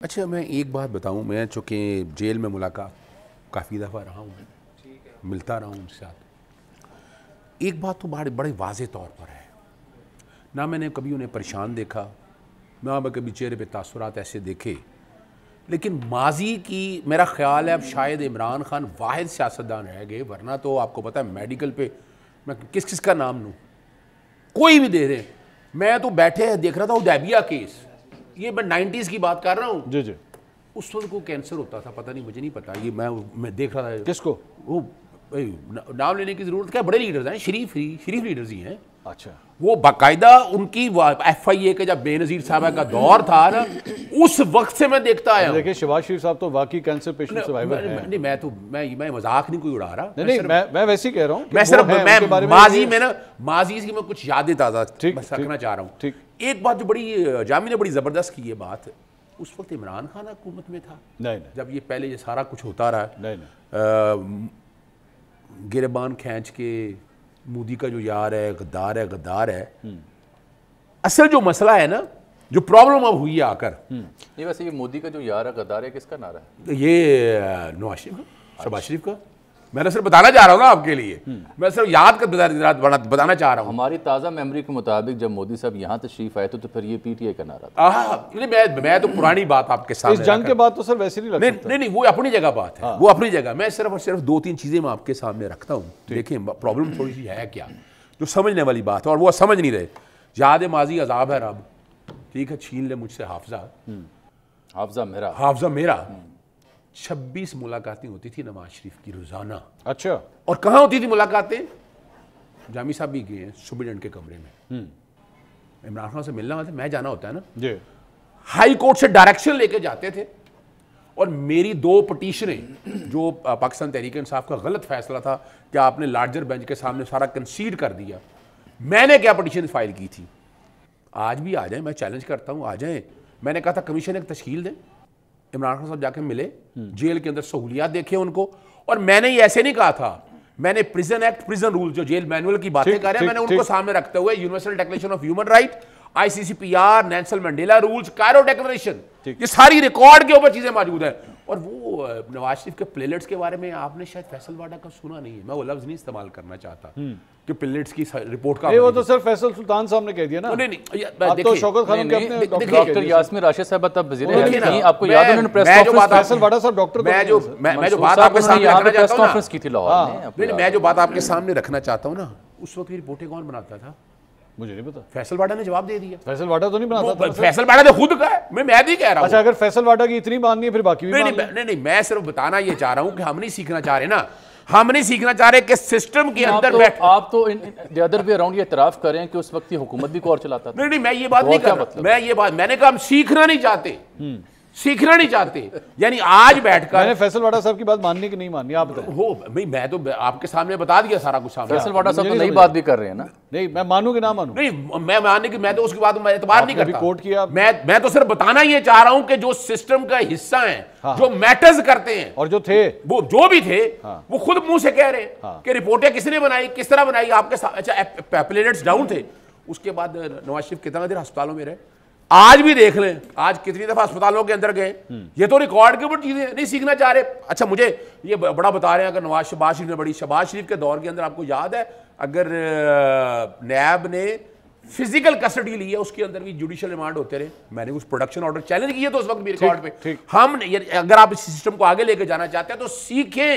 अच्छा, मैं एक बात बताऊं, मैं चूँकि जेल में मुलाकात काफ़ी दफ़ा रहा हूँ, मिलता रहा हूँ उनके साथ। एक बात तो बड़े वाज़े तौर पर है, ना मैंने कभी उन्हें परेशान देखा, ना मैं कभी चेहरे पे तासुरात ऐसे देखे। लेकिन माजी की मेरा ख़्याल है अब शायद इमरान खान वाहिद सियासतदान रह गए, वरना तो आपको पता है मेडिकल पे मैं किस किस का नाम लूँ, कोई भी दे रहे। मैं तो बैठे देख रहा था हुदैबिया केस, ये मैं 90s की बात कर रहा हूँ। जी जी। उस वक्त को कैंसर होता था, पता नहीं, मुझे नहीं पता, ये मैं देख रहा था। किसको? वो नाम लेने की जरूरत क्या, बड़े लीडर्स हैं, शरीफ लीडर्स ही हैं। अच्छा, वो बाकायदा उनकी FIA के जब बेनज़ीर साहब का दौर था ना, उस वक्त से मैं देखता आया। देखिए शहबाज शरीफ साहब तो वाकई कैंसर पेशेंट सर्वाइवर हैं। नहीं, मैं मजाक नहीं कोई उड़ा रहा। नहीं, मैं वैसे ही कह रहा हूँ। मैं सिर्फ माजी की मैं कुछ यादें ताज़ा रखना चाह रहा हूँ। ठीक। एक बात जो बड़ी जामी ने बड़ी ज़बरदस्त की, ये बात उस वक्त इमरान खान हुकूमत में था, नहीं, जब ये पहले ये सारा कुछ होता रहा, नहीं। गिरबान खींच के मोदी का जो यार है गद्दार है। असल जो मसला है ना, जो प्रॉब्लम अब हुई है आकर, ये वैसे ये मोदी का जो यार है गद्दार है, किसका नारा है? ये नवाज शरीफ का, शहबाज शरीफ का। मैंने सिर्फ बताना चाह रहा हूँ ना आपके लिए, मैं सिर्फ याद कर बताना चाह रहा हूँ। हमारी ताज़ा मेमोरी के मुताबिक जब मोदी साहब यहाँ तशरीफ आए तो फिर ये PTI का नारा था। नहीं, मैं तो पुरानी बात आपके सामने, इस जंग के बाद तो सर वैसे नहीं लगता। नहीं, वो अपनी जगह बात है, वो अपनी जगह। मैं सिर्फ और सिर्फ 2-3 चीजें मैं आपके सामने रखता हूँ। देखें प्रॉब्लम थोड़ी सी है क्या, जो समझने वाली बात है, और वो समझ नहीं रहे। याद माजी अजाब है रब, ठीक है, छीन ले मुझसे हाफजा मेरा। 26 मुलाकातें होती थी नवाज शरीफ की रोजाना। अच्छा। और कहाँ होती थी मुलाकातें? जामी साहब भी गए हैं सुप्रीडेंट के कमरे में, इमरान खान से मिलना होता है, मैं जाना होता है ना जी। हाई कोर्ट से डायरेक्शन लेके जाते थे, और मेरी 2 पटिशनें, जो पाकिस्तान तहरीक इंसाफ का गलत फैसला था कि आपने लार्जर बेंच के सामने सारा कंसीड कर दिया, मैंने क्या पटिशन फाइल की थी। आज भी आ जाए, मैं चैलेंज करता हूं, आ जाए। मैंने कहा था कमीशन एक तश्कील दें, इमरान खान साहब जाके मिले, जेल के अंदर सहूलियात देखे उनको। और मैंने ये ऐसे नहीं कहा था, मैंने प्रिजन एक्ट, प्रिजन रूल, जो जेल मैनुअल की बातें कर रहे हैं, मैंने उनको सामने रखते हुए universal declaration of human right, ICCPR, Nelson Mandela rules, Cairo declaration, ये सारी रिकॉर्ड के ऊपर चीजें मौजूद है। और वो नवाज शरीफ के प्लेलेट्स के बारे में आपने शायद फैसल वाडा का सुना नहीं है, मैं वो लफ्ज नहीं इस्तेमाल करना चाहता कि प्लेलेट्स की रिपोर्ट का। वो तो सर फैसल सुल्तान साहब ने कह दिया ना। नहीं, तो शौकत खान के अपने डॉक्टर यास्मीन राशिद साहब तब वज़ीर हैं, आपको याद है उन्होंने प्रेस कॉन्फ्रेंस, फैसल वाडा साहब डॉक्टर, मैं जो बात आपके सामने रखना चाहता हूं ना, की थी लाहौर में। नहीं, मैं जो बात आपके सामने रखना चाहता हूं ना, उस वक्त की रिपोर्टें कौन बनाता था? मुझे नहीं पता। फैसल वाडा ने जवाब दे दिया। फैसल वाडा तो नहीं बनाता था। फैसल वाडा ने खुद कहा है, मैं भी कह रहा हूं। अच्छा, अगर फैसल वाडा की इतनी माननी है फिर बाकी भी नहीं, मैं सिर्फ बताना ये चाह रहा हूं कि हम नहीं सीखना चाह रहे ना, हम नहीं सीखना चाह रहे कि सिस्टम के अंदर बैठ। आप तो द अदर वे अराउंड ये इतराफ करें कि उस वक्त की हुकूमत भी कौर चलाता था। नहीं, मैं ये बात नहीं कर रहा, मैंने कहा हम सीखना नहीं चाहते, यानी आज बैठकर। मैंने फैसल वाडा साहब की बात माननी कि नहीं माननी, आप बताएं। हो भाई, मैं तो आपके सामने बता दिया सारा कुछ सामने। फैसल वाडा साहब तो नई बात भी कर रहे हैं ना। नहीं, मैं मानूं कि ना मानूं? नहीं, मैं मानने की, मैं तो उसके बाद मैं एतबार नहीं करता। कोर्ट किया, मैं तो सिर्फ बताना ये चाह रहा हूं कि जो सिस्टम का हिस्सा है, जो मैटर्स करते हैं, और जो थे, वो जो भी थे, वो खुद मुंह से कह रहे हैं कि रिपोर्टें किसने बनाई, किस तरह बनाई, आपके साथ। अच्छा, प्लेलेट्स डाउन थे, उसके बाद नवाज शरीफ कितना देर अस्पतालों में रहे, आज भी देख लें, आज कितनी दफा अस्पतालों के अंदर गए। ये तो रिकॉर्ड के ऊपर चीजें नहीं सीखना चाह रहे। अच्छा, मुझे ये बड़ा बता रहे हैं, अगर शहबाज शरीफ के दौर के अंदर आपको याद है, अगर नैब ने फिजिकल कस्टडी ली है, उसके अंदर भी जुडिशियल रिमांड होते रहे। मैंने उस प्रोडक्शन ऑर्डर चैलेंज किए तो उस वक्त भी रिकॉर्ड पे। हम अगर आप इस सिस्टम को आगे लेके जाना चाहते हैं तो सीखें।